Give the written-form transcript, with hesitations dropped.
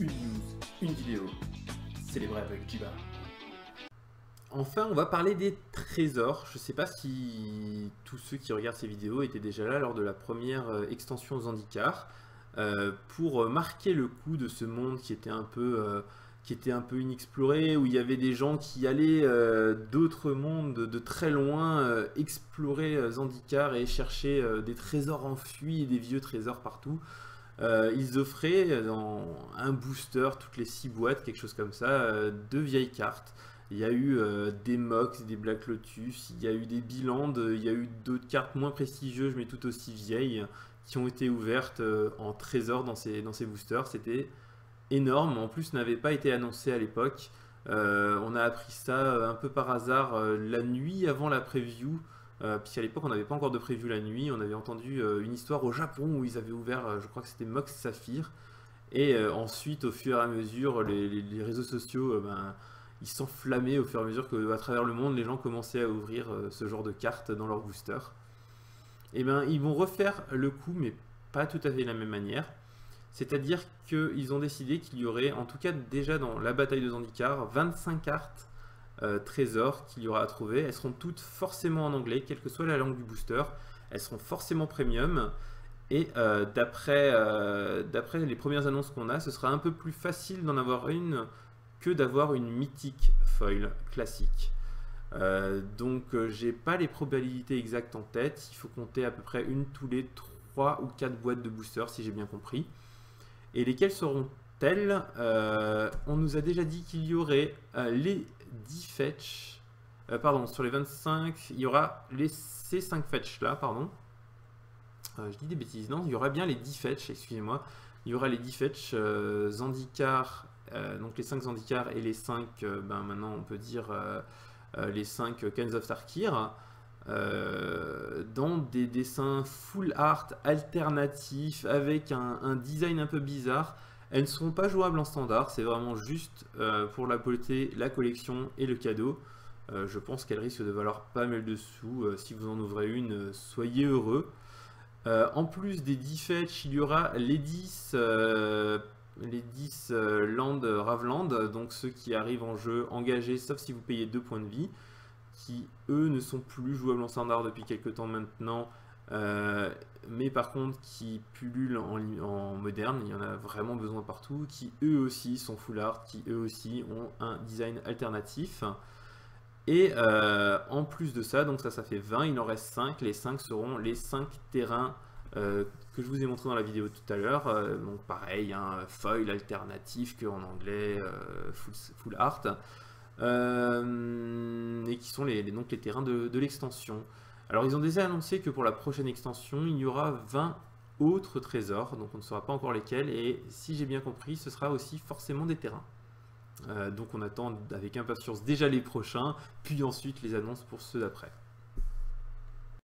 une news, une vidéo. Célébré avec Jiba. Enfin, on va parler des trésors. Je ne sais pas si tous ceux qui regardent ces vidéos étaient déjà là lors de la première extension Zendikar. Pour marquer le coup de ce monde qui était un peu inexploré, où il y avait des gens qui allaient d'autres mondes de très loin explorer Zendikar et chercher des trésors enfuis et des vieux trésors partout. Ils offraient dans un booster toutes les 6 boîtes, quelque chose comme ça, 2 vieilles cartes. Il y a eu des Mox, des Black Lotus, il y a eu des Biland, il y a eu d'autres cartes moins prestigieuses mais tout aussi vieilles qui ont été ouvertes en trésor dans ces boosters. C'était énorme, en plus n'avait pas été annoncé à l'époque. On a appris ça un peu par hasard la nuit avant la preview, puisqu'à l'époque on n'avait pas encore de preview la nuit. On avait entendu une histoire au Japon où ils avaient ouvert, je crois que c'était Mox Saphir, et ensuite au fur et à mesure les réseaux sociaux ils s'enflammaient au fur et à mesure qu'à travers le monde les gens commençaient à ouvrir ce genre de cartes dans leur booster. Et bien ils vont refaire le coup mais pas tout à fait de la même manière. C'est-à-dire qu'ils ont décidé qu'il y aurait, en tout cas déjà dans la bataille de Zendikar, 25 cartes trésors qu'il y aura à trouver. Elles seront toutes forcément en anglais, quelle que soit la langue du booster. Elles seront forcément premium. Et d'après les premières annonces qu'on a, ce sera un peu plus facile d'en avoir une que d'avoir une mythique foil classique. Donc j'ai pas les probabilités exactes en tête. Il faut compter à peu près une tous les 3 ou 4 boîtes de booster si j'ai bien compris. Et lesquelles seront-elles? On nous a déjà dit qu'il y aurait les 10 fetch. Pardon, sur les 25, il y aura ces 5 fetch là, pardon. Je dis des bêtises, non, il y aura bien les 10 fetch, excusez-moi. Il y aura les 10 fetch Zendikar, donc les 5 Zendikar et les 5, maintenant on peut dire les 5 Cans of Tarkir. Dans des dessins full art alternatifs avec un design un peu bizarre. Elles ne seront pas jouables en standard, c'est vraiment juste pour la beauté, la collection et le cadeau. Je pense qu'elles risquent de valoir pas mal de sous. Si vous en ouvrez une, soyez heureux. En plus des 10 fetch, il y aura les 10 Land Ravland, donc ceux qui arrivent en jeu engagés, sauf si vous payez 2 points de vie, qui eux ne sont plus jouables en standard depuis quelques temps maintenant, mais par contre qui pullulent en moderne, il y en a vraiment besoin partout, qui eux aussi sont full art, qui eux aussi ont un design alternatif. Et en plus de ça, donc ça fait 20, il en reste 5, les 5 seront les 5 terrains que je vous ai montré dans la vidéo tout à l'heure, donc pareil, foil alternatif qu'en anglais, full art. Et qui sont donc les terrains de l'extension. Alors ils ont déjà annoncé que pour la prochaine extension il y aura 20 autres trésors, donc on ne saura pas encore lesquels, et si j'ai bien compris ce sera aussi forcément des terrains. Donc on attend avec impatience déjà les prochains, puis ensuite les annonces pour ceux d'après.